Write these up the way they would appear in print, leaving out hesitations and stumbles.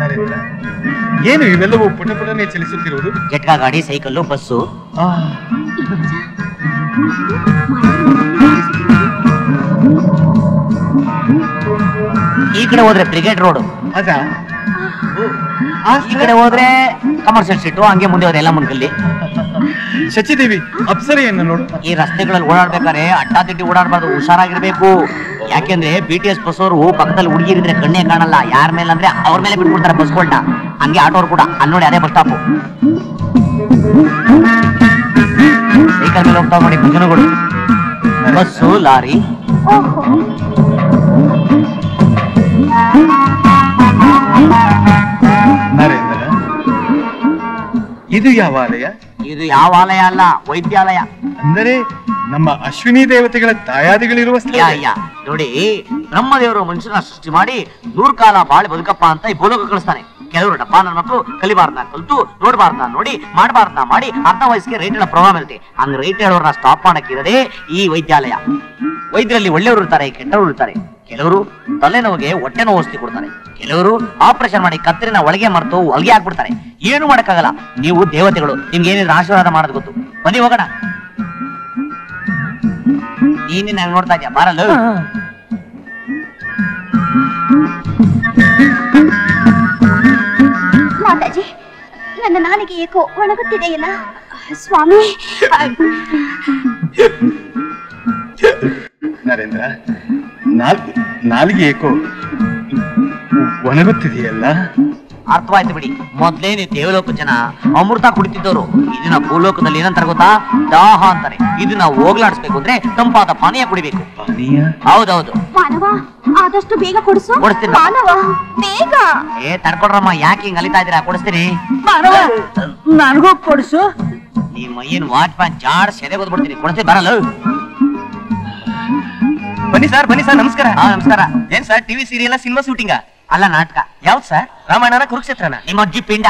ನರೇಂದ್ರ, ಏನು ಇವೆಲ್ಲವೂ ಪುಟ ಪುಟನೆ ಚಲಿಸುತ್ತಿರುವುದು? ಜಟ್ಕಾ ಗಾಡಿ, ಸೈಕಲ್ಲು, ಬಸ್ಸು. ಈ ಕಡೆ ಹೋದ್ರೆ ಬ್ರಿಗೇಡ್ ರೋಡ್, ಅದಾ? ಈ ಕಡೆ ಹೋದ್ರೆ ಕಮರ್ಷಿಯಲ್ ಸ್ಟ್ರೀಟ್, ಹಂಗೆ ಮುಂದೆ ಹೋದ್ರೆ ಎಲ್ಲ ಮುಂದ್ಕಲ್ಲಿ. ಶಚಿದೇವಿ, ಅಪ್ಸರೆಯನ್ನು ನೋಡು. ಈ ರಸ್ತೆಗಳಲ್ಲಿ ಓಡಾಡ್ಬೇಕಾದ್ರೆ ಅಡ್ಡಾದಿಡ್ಡಿ ಓಡಾಡ್ಬಾರ್ದು, ಹುಷಾರಾಗಿರ್ಬೇಕು. ಯಾಕೆಂದ್ರೆ BTS ಬಸ್ ಅವರು ಪಕ್ಕದಲ್ಲಿ ಹುಡುಗಿರಿದ್ರೆ ಕಣ್ಣೇ ಕಾಣಲ್ಲ, ಯಾರ ಮೇಲೆ ಅಂದ್ರೆ ಅವ್ರ ಮೇಲೆ ಬಿಟ್ಬಿಡ್ತಾರೆ ಬಸ್ಗಳನ್ನ. ಹಂಗೆ ಆಟೋರು ಕೂಡ ಅಲ್ಲಿ ನೋಡಿ, ಅದೇ ಬಸ್ ಸ್ಟಾಪ್. ಸೈಕಲ್ ಮೇಲೆ ಹೋಗ್ತಾವ ನೋಡಿ ಭಜನಗಳು, ಬಸ್ಸು, ಲಾರಿ. ನರೇಂದ್ರ, ಇದು ಯಾವ ಆಲಯ? ಇದು ಯಾವ ಆಲಯ ಅಲ್ಲ, ವೈದ್ಯಾಲಯ. ಅಂದರೆ ನಮ್ಮ ಅಶ್ವಿನಿ ದೇವತೆಗಳ ದಾಯಾದಿಗಳಿರುವ ಸ್ಥಳ. ನೋಡಿ, ಬ್ರಹ್ಮದೇವರು ಮನುಷ್ಯನ ಸೃಷ್ಟಿ ಮಾಡಿ 100 ಕಾಲ ಬಾಳಿ ಬದುಕಪ್ಪ ಅಂತ ಈ ಭೂಲೋಕ ಕಳಿಸ್ತಾನೆ. ಕೆಲವರು ಡಬ್ಬ ನನ್ನ ಮಕ್ಕಳು ಕಲಿಬಾರ್ದ ಕಲ್ತು, ನೋಡ್ಬಾರ್ದ ನೋಡಿ, ಮಾಡಬಾರ್ದ ಮಾಡಿ, ಅರ್ಧ ವಯಸ್ಸಿಗೆ ರೈಟ್ ಹೇಳೋ ಪ್ರೋಗ್ರಾಮ್ ಇರುತ್ತೆ. ಹಂಗ ರೈಟ್ ಹೇಳೋರ್ನ ಸ್ಟಾಪ್ ಮಾಡಕ್ಕಿರದೆ ಈ ವೈದ್ಯಾಲಯ. ವೈದ್ಯರಲ್ಲಿ ಒಳ್ಳೆಯವರು ಇರ್ತಾರೆ, ಕೆಟ್ಟವರು ಇರ್ತಾರೆ. ಕೆಲವರು ತಲೆನೋವಿಗೆ ಹೊಟ್ಟೆ ನೋವು ಔಷಧಿ ಕೊಡ್ತಾರೆ, ಕೆಲವರು ಆಪರೇಷನ್ ಮಾಡಿ ಕತ್ತರಿನ ಒಳಗೆ ಮರೆತು ಹೊಲಿಗೆ ಹಾಕ್ಬಿಡ್ತಾರೆ. ಏನು ಮಾಡಕ್ಕಾಗಲ್ಲ, ನೀವು ದೇವತೆಗಳು, ನಿಮ್ಗೆ ಏನಿದ್ರೆ ಆಶೀರ್ವಾದ ಮಾಡೋದು ಗೊತ್ತು. ಬನ್ನಿ ಹೋಗೋಣ. ನೀನು ನಾನು ನೋಡ್ತಾ ಇದ್ಯಾ, ಬಾರಲ್ಲ. ಮಾತಾಜಿ, ನನ್ನ ನಾಲಿಗೆ ಏಕೋ ಒಣಗುತ್ತಿದೆಯಲ್ಲ ಸ್ವಾಮಿ. ನರೇಂದ್ರ, ನಾಲಿಗೆ ಏಕೋ ಒಣಗುತ್ತಿದೆಯಲ್ಲ? ಅರ್ಥವಾಯ್ತು ಬಿಡಿ. ಮೊದ್ಲೇ ನೀವು ದೇವಲೋಕ ಜನ ಅಮೃತ ಕುಡಿತಿದ್ದವರು, ಇದನ್ನ ಭೂಲೋಕದಲ್ಲಿ ಏನಂತಾರೆ ಗೊತ್ತಾ? ದಾಹ ಅಂತಾರೆ. ಇದನ್ನ ಹೋಗ್ಲಾಡಿಸ್ಬೇಕು ಅಂದ್ರೆ ತಂಪಾದ ಪಾನೀಯ ಕುಡಿಬೇಕು. ಪಾನೀಯ? ಹೌದೌದು. ಮಾನವ, ಆದಷ್ಟು ಬೇಗ ಕೊಡಿಸು. ಕೊಡಿಸ್ತೀನಿ. ಮಾನವ, ಬೇಗ. ತಡ್ಕೊಡ್ರಮ್ಮ, ಯಾಕೆ ಹಿಂಗ್ ಅಲಿತಾ ಇದೀರಾ? ಕೊಡಿಸ್ತೀನಿ. ಮಾನವ, ನನಗೂ ಕೊಡಿಸು. ನಿಮ್ಮ ಏನ್ ವಾಚ್ಮ್ಯಾನ್ ಜಾಡ್ ಸೆದೆ ಓದ್ಬಿಡ್ತೀನಿ. ಕೊಡಿಸ್ತೀನಿ, ಬರಲ್ಲ. ಬನ್ನಿ ಸರ್, ಬನ್ನಿ ಸರ್. ನಮಸ್ಕಾರ. ನಮಸ್ಕಾರ. ಏನ್ ಸರ್, ಟಿವಿ ಸೀರಿಯಲ್, ಸಿನಿಮಾ ಶೂಟಿಂಗ? ಅಲ್ಲ, ನಾಟಕ. ಯಾವ್ದು ಸರ್? ರಾಮಾಯಣನ, ಕುರುಕ್ಷೇತ್ರನ? ನಿಮ್ಮ ಅಜ್ಜಿ ಪಿಂಡ.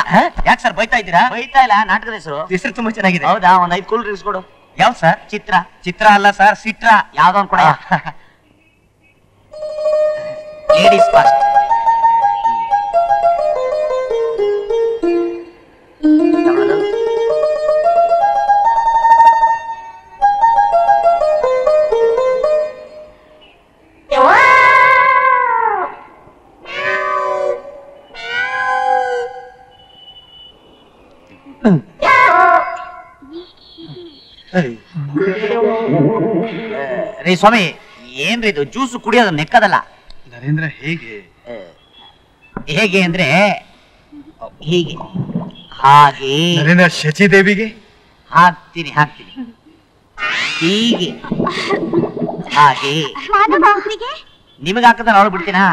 ಯಾಕೆ ಸರ್ ಬೈತಾ ಇದ್ದೀರಾ? ಬೈತಾ ಇಲ್ಲ, ನಾಟಕದ ಹೆಸರು. ಹೆಸರು ತುಂಬಾ ಚೆನ್ನಾಗಿದೆ. ಹೌದಾ? ಒಂದ್ 5 ಕೂಲ್ ಡ್ರಿಂಕ್ಸ್ ಕೊಡು. ಯಾವ್ದು ಸರ್? ಚಿತ್ರ. ಚಿತ್ರ ಅಲ್ಲ ಸರ್, ಸಿಟ್ರ. ಯಾವ್ದೋ ಒಂದ್ ಕೊಡ. Ladies first. ರೀ ಸ್ವಾಮಿ, ಏನ್ರಿ ಇದು? ಜ್ಯೂಸ್ ಕುಡಿಯೋದು ನೆಕ್ಕದಲ್ಲ. ನರೇಂದ್ರ, ಹೇಗೆ ಹೇಗೆ ಅಂದ್ರೆ ಹೀಗೆ, ಹಾಗೆ. ನರೇಂದ್ರ, ಶಚಿದೇವಿಗೆ ಹಾಕ್ತೀನಿ ಹೀಗೆ, ಹಾಗೆ. ನಿಮಗೆ ಹಾಕದ ನಾವು ಬಿಡ್ತೀನಾ?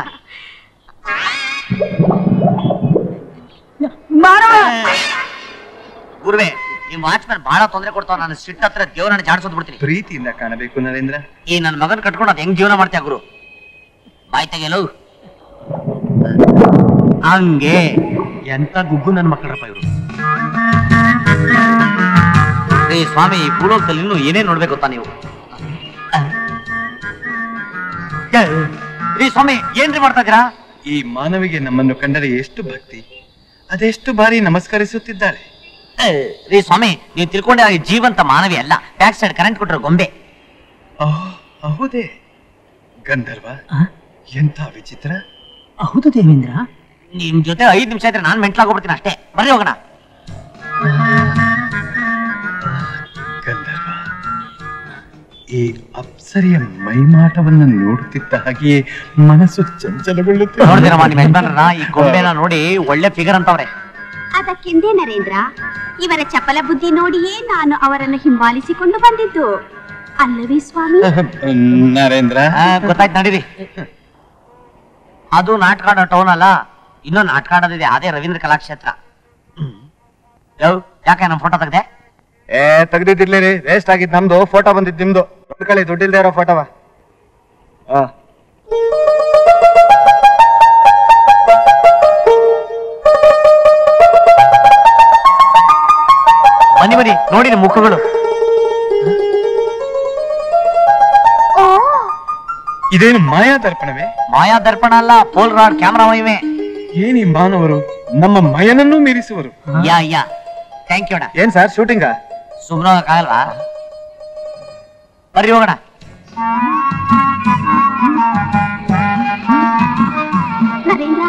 ಗುರುವೆ, ನಿಮ್ ವಾಚ್ಮ್ಯಾನ್ ಬಹಳ ತೊಂದರೆ ಕೊಡ್ತಾವ. ನಾನು ಸಿಟ್ಟ ಹತ್ರ ದೇವರನ್ನ ಜಾಡ್ಸೋದ್ ಬಿಡ್ತೀನಿ. ಪ್ರೀತಿಯಿಂದ ಕಾಣಬೇಕು ನರೇಂದ್ರ. ಈ ನನ್ನ ಮಗನ್ ಕಟ್ಕೊಂಡು ಅದ್ ಹೆಂಗ್ ಜೀವನ ಮಾಡ್ತೀಯ ಗುರು? ಬಾಯ್ ತೆಗೆಯಲು. ಹಂಗೆ ಎಂತ ಗುಗ್ಗು ನನ್ನ ಮಕ್ಕಳಪ್ಪ ಇವರು. ರೀ ಸ್ವಾಮಿ, ಈ ಭೂಲೋಕದಲ್ಲಿ ಇನ್ನೂ ಏನೇನ್ ನೋಡ್ಬೇಕು ಗೊತ್ತಾ ನೀವು? ರೀ ಸ್ವಾಮಿ, ಏನ್ರಿ ಮಾಡ್ತಾ ಇದ್ದೀರಾ? ಈ ಮಾನವಿಗೆ ನಮ್ಮನ್ನು ಕಂಡರೆ ಎಷ್ಟು ಭಕ್ತಿ, ಅದೆಷ್ಟು ಬಾರಿ ನಮಸ್ಕರಿಸುತ್ತಿದ್ದಾಳೆ. ರೀ ಸ್ವಾಮಿ, ನೀವು ತಿಳ್ಕೊಂಡೆ ಜೀವಂತ ಮಾನವಿ ಅಲ್ಲ, ಬ್ಯಾಕ್ ಸೈಡ್ ಕರೆಂಟ್ ಕೊಟ್ಟರೆ ಗೊಂಬೆ. ಹೌದೇ ಗಂಧರ್ವ, ಎಂಥ ವಿಚಿತ್ರ. ಹೌದು ದೇವೇಂದ್ರ. ನಿಮ್ ಜೊತೆ 5 ನಿಮಿಷ ಇದ್ರೆ ನಾನ್ ಮೆಂಟ್ಲಾಗೋಗ್ಬಿಡ್ತೀನಿ ಅಷ್ಟೇ. ಬರ್ರಿ ಹೋಗೋಣ. ಗಂಧರ್ವ, ಈ ಅಪ್ಸರಿಯ ಮೈಮಾಟವನ್ನು ನೋಡುತ್ತಿದ್ದ ಹಾಗೆಯೇ ಮನಸ್ಸು ಚಂಚಲಗೊಳ್ಳುತ್ತೆ. ನೋಡಿದಿರಮ್ಮ ನಿಮ್ಮ ಯಜಮಾನರನ್ನ? ಈ ಗೊಂಬೆನ ನೋಡಿ ಒಳ್ಳೆ ಫಿಗರ್ ಅಂತವ್ರೆ. ಅದಕ್ಕೆಂದೇ ನರೇಂದ್ರ, ಇವರ ಚಪಲ ಬುದ್ಧಿ ನೋಡಿಯೇ ನಾನು ಅವರನ್ನು ಹಿಂಬಾಲಿಸಿಕೊಂಡು ಬಂದಿದ್ದು ಅಲ್ಲವೇ ಸ್ವಾಮಿ? ನರೇಂದ್ರ, ಗೊತ್ತಾಯ್ತು, ನಡೀರಿ. ಅದು ನಾಟಕ ಆಡೋ ಟೌನ್ ಅಲ್ಲ, ಇನ್ನೊಂದು ನಾಟಕ ಆಡೋದಿದೆ, ಅದೇ ರವೀಂದ್ರ ಕಲಾಕ್ಷೇತ್ರ. ಯಾಕೆ ನಮ್ಮ ಫೋಟೋ ತೆಗ್ದೆ? ತೆಗ್ದಿದ್ದಿರ್ಲಿ, ವೇಸ್ಟ್ ಆಗಿದ್ ನಮ್ದು. ಫೋಟೋ ಬಂದಿದ್ ನಿಮ್ದು. ಕಳಿ ದುಡ್ಡಿಲ್ದೇ ಇರೋ ಫೋಟೋವ. ಬನ್ನಿ ಬನ್ನಿ, ನೋಡಿ ನಿಮ್ಮ ಮುಖಗಳು. ಇದೇನು ಮಾಯಾ ದರ್ಪಣವೇ? ಮಾಯಾ ದರ್ಪಣ ಅಲ್ಲ, ಪೋಲ್ ರಾಡ್ ಕ್ಯಾಮ್ರಾ ಮಹಿಮೆ. ಏನ್ ಈ ಮಾನವರು ನಮ್ಮ ಮಯನನ್ನೂ ಮೀರಿಸುವರು. ಯಾ ಯಾ ಥ್ಯಾಂಕ್ ಯು ಅಣ್ಣ. ಏನ್ ಸರ್ ಶೂಟಿಂಗ? ಸುಮ್ನೆ ಆಗಲ್ವಾ? ಬರ್ರಿ ಹೋಗೋಣ. ನರೇಂದ್ರ,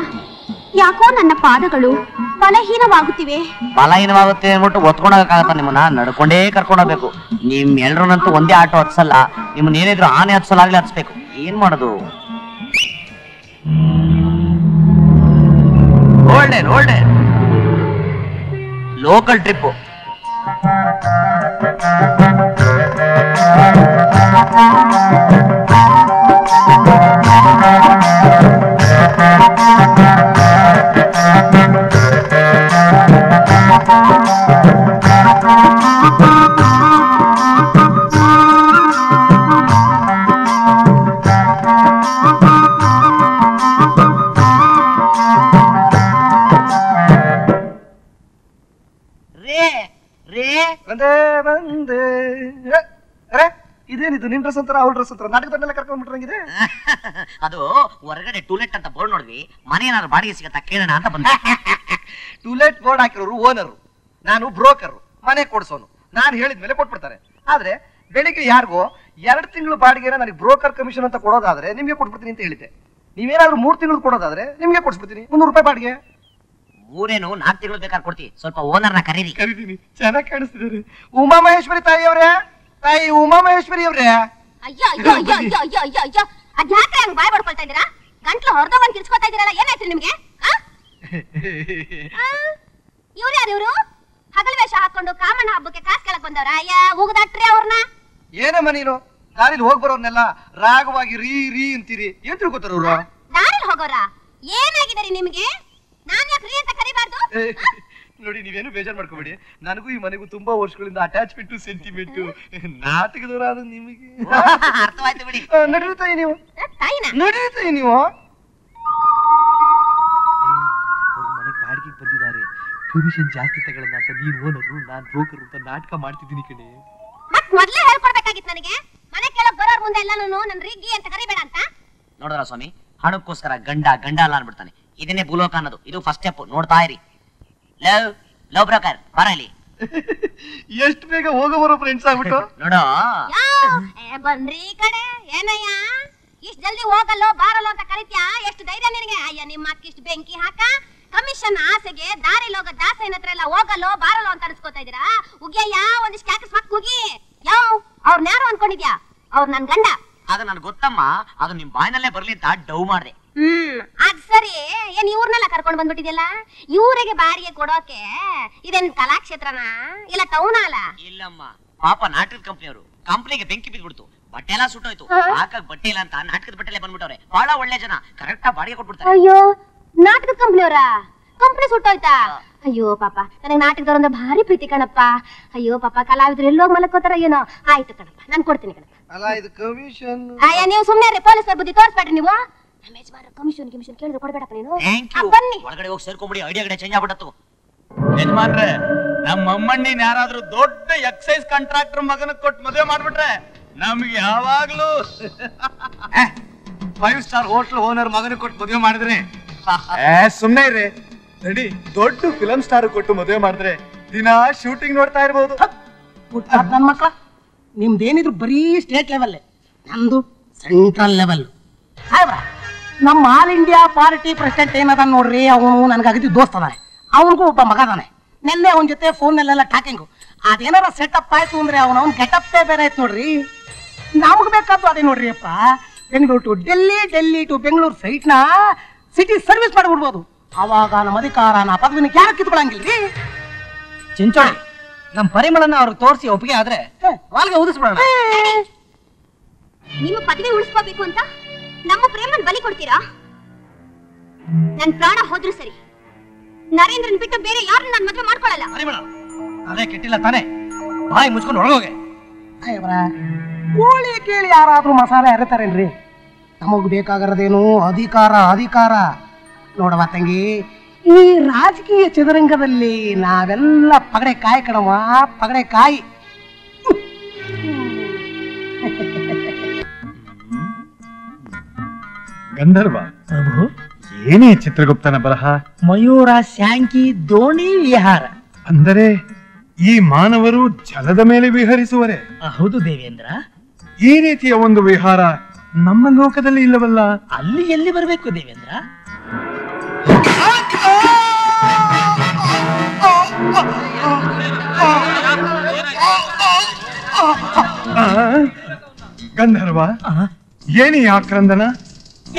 ಯಾಕೋ ನನ್ನ ಪಾದಗಳು ಬಲಹೀನವಾಗುತ್ತಿವೆ. ಬಲಹೀನವಾಗುತ್ತೆ ಅಂದ್ಬಿಟ್ಟು ಒತ್ಕೊಂಡೋಗಕ್ಕಾಗತ್ತ? ನಿಮ್ಮನ್ನ ನಡ್ಕೊಂಡೇ ಕರ್ಕೊಂಡೋಗ್ಬೇಕು. ನಿಮ್ ಎಲ್ರನ್ನಂತೂ ಒಂದೇ ಆಟೋ ಹತ್ಸಲ್ಲ, ನಿಮ್ಮನ್ನ ಏನಿದ್ರು ಆನೆ ಹತ್ಸಲಾಗ್ಲಿ ಹತ್ಸ್ಬೇಕು. ಏನ್ ಮಾಡೋದು? ಒಳ್ಳೆ ಲೋಕಲ್ ಟ್ರಿಪ್. ಇದೇನಿದು ನಿನ್ ಡ್ರೆಸ್ ಅಂತಾರ ಅವ್ರ ಡ್ರೆಸ್ ಅಂತಾರ ನಾಟಕದನ್ನೆಲ್ಲ ಕರ್ಕೊಂಡ್ಬಿಟ್ರಂಗಿದೆ. ಅದು ಹೊರಗಡೆ ಟೂಲೆಟ್ ಅಂತ ಬೋರ್ಡ್ ನೋಡಿದ್ವಿ, ಮನೆ ಏನಾದ್ರು ಬಾಡಿಗೆ ಸಿಗತ್ತಾ ಕೇಳೋಣ ಅಂತ ಬಂದ. ಟೂಲೆಟ್ ಬೋರ್ಡ್ ಹಾಕಿರೋರು ಓನರು, ನಾನು ಬ್ರೋಕರ್, ಮನೆ ಕೊಡ್ಸೋನು. ನಾನು ಹೇಳಿದ್ಮೇಲೆ ಕೊಟ್ಬಿಡ್ತಾರೆ. ಆದ್ರೆ ಬೆಳಿಗ್ಗೆ ಯಾರಿಗೋ 2 ತಿಂಗಳು ಬಾಡಿಗೆನ ನನಗೆ ಬ್ರೋಕರ್ ಕಮಿಷನ್ ಅಂತ ಕೊಡೋದಾದ್ರೆ ನಿಮ್ಗೆ ಕೊಟ್ಬಿಡ್ತೀನಿ ಅಂತ ಹೇಳಿದ್ದೆ. ನೀವೇನಾದ್ರೂ 3 ತಿಂಗಳು ಕೊಡೋದಾದ್ರೆ ನಿಮ್ಗೆ ಕೊಡ್ಸ್ಬಿಡ್ತೀನಿ 300 ರೂಪಾಯಿ ಬಾಡಿಗೆ. ಊರೇನು 4 ತಿಂಗಳು ಬೇಕಾದ್ರೆ ಕೊಡ್ತೀವಿ, ಸ್ವಲ್ಪ ಓನರ್ನ ಕರೀರಿ. ಕರೀತೀನಿ, ಚೆನ್ನಾಗಿ ಕಾಣಿಸ್ತಿದ್ದಾರೆ. ಉಮಾ ಮಹೇಶ್ವರಿ ತಾಯಿಯವ್ರೆ, ತಾಯಿ ಉಮಾ ಮಹೇಶ್ವರಿ ಅವ್ರೆ. ಅಯ್ಯೋ ಅಯ್ಯೋ ಅಯ್ಯೋ ಅಯ್ಯೋ ಅಯ್ಯೋ ಅಯ್ಯೋ ಅಯ್ಯೋ, ಅದ್ಯಾಕ್ರೆ ಹಂಗ್ ಬಾಯ್ ಬಡ್ಕೊಳ್ತಾ ಇದೀರಾ? ಗಂಟ್ಲು ಹೊರದವಂಗ್ ಕಿರ್ಚ್ಕೊತಾ ಇದೀರಲ್ಲ, ಏನಾಯ್ತು ನಿಮ್ಗೆ? ಇವ್ರು ಯಾರು ಇವ್ರು? ಹಗಲ್ ವೇಷ ಹಾಕೊಂಡು ಕಾಮಣ್ಣ ಹಬ್ಬಕ್ಕೆ ಕಾಸ್ ಕೇಳಕ್ ಬಂದವ್ರ? ಅಯ್ಯ ಉಗ್ದಾಟ್ರಿ ಅವ್ರನ್ನ. ಏನಮ್ಮ ನೀನು ದಾರಿಲಿ ಹೋಗ್ ಬರೋರ್ನೆಲ್ಲ ರಾಗವಾಗಿ ರೀ ರೀ ಅಂತೀರಿ, ಏನ್ ತಿಳ್ಕೊತಾರ ಅವ್ರು? ದಾರಿಲ್ ಹೋಗೋರ? ಏನಾಗಿದಾರಿ ನಿಮ್ಗೆ? ನಾನ್ ಯಾಕೆ ರೀ ಅಂತ ಕರಿಬಾರ್ದು? ನೋಡಿ, ನೀವೇನು ಬೇಜಾರ್ ಮಾಡ್ಕೋಬೇಡಿ. ನನಗೂ ಈ ಮನೆಗೂ ತುಂಬಾ ವರ್ಷಗಳಿಂದ ಅಟ್ಯಾಚ್ಮೆಂಟ್ ಸೆಂಟಿಮೆಂಟ್. ನಾಟಕದವರಾದ ನಿಮಗೆ ಅರ್ಥವಾಯ್ತು ಬಿಡಿ. ನಡೀತಾಯಿ ನೀವು, ತಾಯಿನ ನಡೀತಾಯಿ ನೀವು. ಮನೆಗೆ ಬಾಡಿಗೆಗೆ ಬಂದಿದ್ದಾರೆ, ಕಮಿಷನ್ ಜಾಸ್ತಿ ತಗೊಳ್ಳೋಣ ಅಂತ. ನೀನ್ ಓನರು, ನಾನ್ ಬ್ರೋಕರ್ ಅಂತ ನಾಟಕ ಮಾಡ್ತಿದ್ದೀನಿ ಕಣೆ. ಮತ್ ಮೊದ್ಲೇ ಹೇಳ್ಕೊಡ್ಬೇಕಾಗಿತ್ತು ನನಗೆ. ಮನೆ ಕೇಳಕ್ ಬರೋರ್ ಮುಂದೆ ಎಲ್ಲ ನನ್ ರೀಗಿ ಅಂತ ಕರಿಬೇಡ ಅಂತ. ನೋಡ್ರ ಸ್ವಾಮಿ, ಹಣಕ್ಕೋಸ್ಕರ ಗಂಡ ಅಲ್ಲ ಅನ್ಬಿಡ್ತಾನೆ. ಇದನ್ನೇ ಭೂಲೋಕ ಅನ್ನೋದು. ಇದು ಫಸ್ಟ್ ಸ್ಟೆಪ್, ನೋಡ್ತಾ ಇರಿ. ಲವ್ ಬ್ರೋಕರ್ ಬರ ಇಲ್ಲಿ. ಎಷ್ಟು ಬೇಗ ಹೋಗೋ ಬರೋ ಫ್ರೆಂಡ್ಸ್ ಆಗ್ಬಿಟ್ಟು ನೋಡೋ. ಬನ್ರಿ ಈ ಕಡೆ. ಏನಯ್ಯ ಇಷ್ಟ ಜಲ್ದಿ ಹೋಗಲ್ಲೋ ಬಾರಲ್ಲೋ ಅಂತ ಕರಿತ್ಯಾ? ಎಷ್ಟು ಧೈರ್ಯ ನಿನಗೆ? ಅಯ್ಯ ನಿಮ್ಮ ಅಕ್ಕಿಷ್ಟು ಬೆಂಕಿ ಹಾಕ. ಕಮಿಷನ್ ಆಸೆಗೆ ದಾರಿಲಿ ಹೋಗೋ ದಾಸೈನ ಹತ್ರ ಎಲ್ಲ ಹೋಗಲ್ಲೋ ಬಾರಲ್ಲೋ ಅಂತ ಅನ್ಸ್ಕೊತಾ ಇದೀರಾ? ಉಗ್ಯಯ್ಯ ಒಂದಿಷ್ಟು ಅಕಸ್ಮಾತ್ ಹೋಗಿ. ಅವ್ರನ್ನ ಯಾರು ಅನ್ಕೊಂಡಿದ್ಯಾ? ಅವ್ರು ನನ್ ಗಂಡ. ಅದು ನನ್ಗೆ ಗೊತ್ತಮ್ಮ, ಅದು ನಿಮ್ ಬಾಯಿನಲ್ಲೇ ಬರ್ಲಿ ಅಂತ ಡವ್ ಮಾಡ್ದೆ. ಅದ್ ಸರಿ. ಏನ್ ಇವ್ರನ್ನೆಲ್ಲ ಕರ್ಕೊಂಡ್ ಬಂದ್ಬಿಟ್ಟಿದ್ಯಲ್ಲ? ಇವ್ರಿಗೆ ಬಾಡಿಗೆ ಕೊಡೋಕೆ ಇದೇನ್ ಕಲಾಕ್ಷೇತ್ರನಾ ಇಲ್ಲ ಟೌನ್ ಅಲ್ಲ? ಇಲ್ಲಮ್ಮ, ಪಾಪ ನಾಟಕದ ಕಂಪ್ನಿಯವರು. ಕಂಪ್ನಿಗೆ ಬೆಂಕಿ ಬಿದ್ಬಿಡ್ತು, ಬಟ್ಟೆ ಎಲ್ಲ ಸುಟ್ಟೋಯ್ತು. ಹಾಕಕ್ ಬಟ್ಟೆ ಇಲ್ಲ ಅಂತ ನಾಟಕದ ಬಟ್ಟೆಲೆ ಬಂದ್ಬಿಟ್ಟವ್ರೆ. ಬಹಳ ಒಳ್ಳೆ ಜನ, ಕರೆಕ್ಟ್ ಬಾಡಿಗೆ ಕೊಟ್ಬಿಡ್ತಾರೆ. ಅಯ್ಯೋ, ನಾಟಕದ ಕಂಪ್ನಿಯವರ? ಕಂಪ್ನಿ ಸುಟ್ಟೋಯ್ತಾ? ಅಯ್ಯೋ ಪಾಪ, ನನಗೆ ನಾಟಕದವ್ರಂದ್ರೆ ಭಾರಿ ಪ್ರೀತಿ ಕಣಪ್ಪ. ಅಯ್ಯೋ ಪಾಪ, ಕಲಾವಿದ್ರು ಎಲ್ಲೋಗ್ ಮಲಕೋತಾರ ಏನೋ. ಆಯ್ತು ಕಣಪ್ಪ, ನಾನ್ ಕೊಡ್ತೀನಿ ಕಣಪ್ಪ. ಅಲ್ಲ ಇದು ಕಮಿಷನ್. ಅಯ್ಯ ನೀವು ಸುಮ್ನೆ ಪೊಲೀಸರ ಬುದ್ಧಿ ತೋರಿಸ್ಬೇಡ್ರಿ ನೀವು. ಕಮಿಷನ್ ಕೇಳಿದ್ರೆ ಕೊಡ್ಬೇಡಪ್ಪ ನೀನು. ಬನ್ನಿ ಒಳಗಡೆ ಹೋಗಿ ಸೇರ್ಕೊಂಬಿಡಿ, ಐಡಿಯಾ ಕಡೆ ಚೇಂಜ್ ಆಗ್ಬಿಡತ್ತು. ಯಜಮಾನ್ರೆ, ನಮ್ಮ ಅಮ್ಮಣ್ಣಿನ ಯಾರಾದ್ರೂ ದೊಡ್ಡ ಎಕ್ಸೈಸ್ ಕಾಂಟ್ರಾಕ್ಟರ್ ಮಗನ ಕೊಟ್ಟು ಮದುವೆ ಮಾಡ್ಬಿಟ್ರೆ ನಮ್ಗೆ ಯಾವಾಗ್ಲೂ 5 ಸ್ಟಾರ್ ಹೋಟೆಲ್ ಓನರ್ ಮಗನ ಕೊಟ್ಟು ಮದುವೆ ಮಾಡಿದ್ರೆ ಸುಮ್ನೆ ಇರ್ರಿ. ನಡಿ, ದೊಡ್ಡ ಫಿಲಂ ಸ್ಟಾರ್ ಕೊಟ್ಟು ಮದುವೆ ಮಾಡಿದ್ರೆ ದಿನ ಶೂಟಿಂಗ್ ನೋಡ್ತಾ ಇರ್ಬೋದು. ನನ್ ಮಕ್ಳ, ನಿಮ್ದೇನಿದ್ರು ಬರೀ ಸ್ಟೇಟ್ ಲೆವೆಲ್, ನಮ್ದು ಸೆಂಟ್ರಲ್ ಲೆವೆಲ್. ನಮ್ಮ ಆಲ್ ಇಂಡಿಯಾ ಪಾರ್ಟಿ ಪ್ರೆಸಿಡೆಂಟ್ ಏನದ ನೋಡ್ರಿ, ಅವನು ನನ್ಗೆ ಅಗದಿ ದೋಸ್ತ್ ಅದಾನೆ. ಅವನಿಗೂ ಒಬ್ಬ ಮಗ ಅದಾನೆ. ನಿನ್ನೆ ಅವನ ಜೊತೆ ಫೋನ್ನಲ್ಲೆಲ್ಲ ಟಾಕಿಂಗು. ಅದೇನಾರ ಸೆಟಪ್ ಆಯ್ತು ಅಂದ್ರೆ ಅವನ ಗೆಟಪ್ಪೇ ಬೇರೆ ಆಯ್ತು ನೋಡ್ರಿ. ನಮ್ಗೆ ಬೇಕಾದ್ದು ಅದೇ ನೋಡ್ರಿ ಅಪ್ಪ. ಬೆಂಗಳೂರು ಟು ಡೆಲ್ಲಿ, ಡೆಲ್ಲಿ ಟು ಬೆಂಗಳೂರು ಫ್ಲೈಟ್ನ ಸಿಟಿ ಸರ್ವಿಸ್ ಮಾಡಿಬಿಡ್ಬೋದು. ಅವಾಗ ನಮ್ಮ ಅಧಿಕಾರ ನಾ ಪದವಿನ ಯಾರು ಕಿತ್ಕೊಳಂಗಿಲ್ರಿ. ಚಿಂಚೋಳಿ, ನಮ್ಮ ಪರಿಮಳನ ಅವ್ರಿಗೆ ತೋರಿಸಿ ಒಪ್ಪಿಗೆ ಆದ್ರೆ ವಾಲ್ಗೆ ಊದಿಸ್ಬಿಡೋಣ. ನಿಮ್ಮ ಪದವಿ ಉಳಿಸ್ಕೋಬೇಕು ಅಂತ ನಮ್ಮ ಪ್ರೇಮನ್ ಬಲಿ ಕೊಡ್ತೀರಾ? ನನ್ ಪ್ರಾಣ ಹೋದ್ರು ಸರಿ, ನರೇಂದ್ರನ್ ಬಿಟ್ಟು ಬೇರೆ ಯಾರನ್ನ ನಾನು ಮದುವೆ ಮಾಡ್ಕೊಳ್ಳಲ್ಲ. ಪರಿಮಳ, ಅದೇ ಕೆಟ್ಟಿಲ್ಲ ತಾನೆ? ಬಾಯಿ ಮುಚ್ಕೊಂಡು ಒಳಗೋಗೆ. ಕೋಳಿ ಕೇಳಿ ಯಾರಾದ್ರೂ ಮಸಾಲೆ ಅರಿತಾರೇನ್ರಿ? ನಮಗ್ ಬೇಕಾಗಿರೋದೇನು ಅಧಿಕಾರ, ಅಧಿಕಾರ. ನೋಡವ ತಂಗಿ, ಈ ರಾಜಕೀಯ ಚದುರಂಗದಲ್ಲಿ ನಾವೆಲ್ಲ ಪಗಡೆ ಕಾಯಿ ಕಣವ, ಪಗಡೆ ಕಾಯಿ. ಗಂಧರ್ವ, ಏನೇ ಚಿತ್ರಗುಪ್ತನ ಬರಹ? ಮಯೂರ ಶಾಂಕಿ ದೋಣಿ ವಿಹಾರ. ಅಂದರೆ ಈ ಮಾನವರು ಜಲದ ಮೇಲೆ ವಿಹರಿಸುವರೆ? ಹೌದು ದೇವೇಂದ್ರ. ಈ ರೀತಿಯ ಒಂದು ವಿಹಾರ ನಮ್ಮ ಲೋಕದಲ್ಲಿ ಇಲ್ಲವಲ್ಲ? ಅಲ್ಲಿ ಎಲ್ಲಿ ಬರಬೇಕು ದೇವೇಂದ್ರ? ಗಂಧರ್ವ, ಏನಿ ಆಕ್ರಂದನ?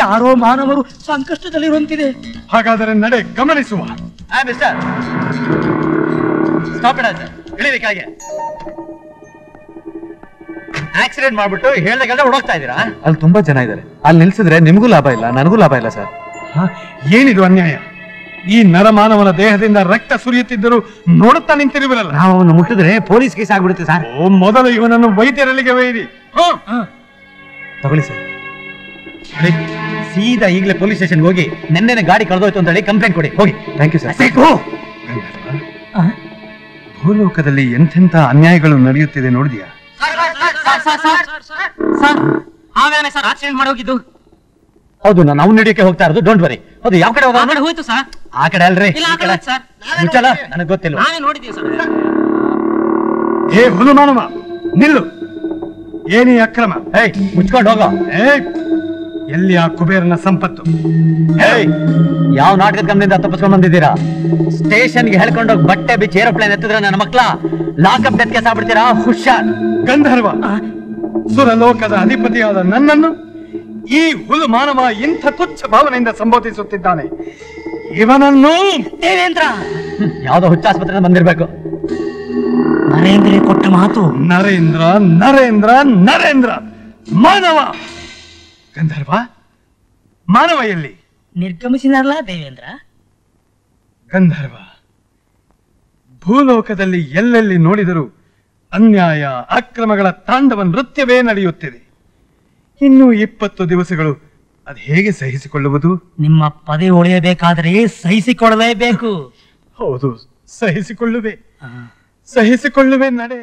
ಯಾರೋ ಮಾನವರು ಸಂಕಷ್ಟದಲ್ಲಿರುವಂತಿದೆ. ಹಾಗಾದರೆ ನಡೆ, ಗಮನಿಸುವ. ಮಿಸ್ಟರ್, ಸ್ಟಾಪ್ ಇಡ ಸರ್, ಇಳಿರಿ ಕೆಳಗೆ. ಆಕ್ಸಿಡೆಂಟ್ ಮಾಡ್ಬಿಟ್ಟು ಹೇಳ್ದಾಗೆಲ್ಲ ಓಡೋಗ್ತಾ ಇದ್ದೀರಾ? ಅಲ್ಲಿ ತುಂಬಾ ಜನ ಇದ್ದಾರೆ, ಅಲ್ಲಿ ನಿಲ್ಸಿದ್ರೆ ನಿಮಗೂ ಲಾಭ ಇಲ್ಲ, ನನಗೂ ಲಾಭ ಇಲ್ಲ ಸರ್. ಏನಿದು ಅನ್ಯಾಯ? ಈ ನರಮಾನವನ ದೇಹದಿಂದ ರಕ್ತ ಸುರಿಯುತ್ತಿದ್ದರೂ ನೋಡುತ್ತಾ ನಿಂತಿರುವಿರಲ್ಲ. ನಾವು ಅವನು ಮುಟ್ಟಿದ್ರೆ ಪೊಲೀಸ್ ಕೇಸ್ ಆಗ್ಬಿಡುತ್ತೆ ಸರ್. ಮೊದಲು ಇವನನ್ನು ವೈದ್ಯರಲ್ಲಿಗೆ ಒಯ್ಯಿರಿ. ತಗೊಳ್ಳಿ ಸರ್. ಸೀದಾ ಈಗಲೇ ಪೊಲೀಸ್ ಸ್ಟೇಷನ್ ಹೋಗಿ ನೆನ್ನೆನೆ ಗಾಡಿ ಕಳೆದೋಯ್ತು ಅಂತ ಹೇಳಿ ಕಂಪ್ಲೇಂಟ್ ಕೊಡಿ. ಹೋಗಿ. Thank you sir. ಭೂಲೋಕದಲ್ಲಿ ಎಂತೆಂಥ ಅನ್ಯಾಯಗಳು ನಡೆಯುತ್ತಿದೆ ನೋಡಿದ್ಯಾ? ಸರ್ ಆಕ್ಸಿಡೆಂಟ್ ಮಾಡೋಗಿದ್ದು. ಹೌದು, ನಾವು ನಡೆಯಕ್ಕೆ ಹೋಗ್ತಾ ಇರೋದು. Don't worry. ಹೌದು, ಯಾವ ಕಡೆ ಹೋಗೋದು? ಹೋಯ್ತು ಸರ್. ಆ ಕಡೆ ಅಲ್ರಿ, ಮುಚ್ಚಲ್ಲ, ನನಗೆ ಗೊತ್ತಿಲ್ಲ. ನಾವೇ ನೋಡಿದ್ದೀವಿ ಸರ್. ಏ ಹುಲುಮಾನವ, ನಿಲ್ಲು. ಏನಿ ಅಕ್ರಮ? ಏಯ್, ಮುಚ್ಕೊಂಡು ಹೋಗೋ. ಎಲ್ಲಿ ಆ ಕುಬೇರನ ಸಂಪತ್ತು? ಯಾವ ನಾಟಕದ ಗಮನದಿಂದ ತಪ್ಪಿಸ್ಕೊಂಡ್ ಬಂದಿದ್ದೀರಾ? ಸ್ಟೇಷನ್ಗೆ ಹೇಳ್ಕೊಂಡೋಗಿ ಬಟ್ಟೆ ಬಿಚ್ಚಿ ಏರೋಪ್ಲೇನ್ ಎತ್ತಿದ್ರೆ ನನ್ನ ಮಕ್ಳ ಲಾಕಪ್ ಡೆತ್ ಕೇಸ್ ಆಗ್ಬಿಡ್ತೀರಾ? ಹುಷಾರ್. ಗಂಧರ್ವ, ಸುರಲೋಕದ ಅಧಿಪತಿಯಾದ ನನ್ನನ್ನು ಈ ಹುಲು ಮಾನವ ಇಂಥ ತುಚ್ಛ ಭಾವನೆಯಿಂದ ಸಂಬೋಧಿಸುತ್ತಿದ್ದಾನೆ. ಇವನನ್ನು ದೇವೇಂದ್ರ ಯಾವ್ದೋ ಹುಚ್ಚಾಸ್ಪತ್ರೆ ಬಂದಿರ್ಬೇಕು. ನರೇಂದ್ರ ಕೊಟ್ಟ ಮಾತು. ನರೇಂದ್ರ ನರೇಂದ್ರ ನರೇಂದ್ರ ಮಾನವ. ಗಂಧರ್ವ, ಮಾನವ ಎಲ್ಲಿ? ನಿರ್ಗಮಿಸಿದಾರಲ್ಲ ದೇವೇಂದ್ರ. ಗಂಧರ್ವ, ಭೂಲೋಕದಲ್ಲಿ ಎಲ್ಲೆಲ್ಲಿ ನೋಡಿದರೂ ಅನ್ಯಾಯ ಅಕ್ರಮಗಳ ತಾಂಡವ ನೃತ್ಯವೇ ನಡೆಯುತ್ತಿದೆ. ಇನ್ನು 20 ದಿವಸಗಳು ಅದು ಹೇಗೆ ಸಹಿಸಿಕೊಳ್ಳುವುದು? ನಿಮ್ಮ ಪದವಿ ಉಳಿಯಬೇಕಾದರೆ ಸಹಿಸಿಕೊಳ್ಳಲೇಬೇಕು. ಹೌದು, ಸಹಿಸಿಕೊಳ್ಳುವೆ ನಡೆ.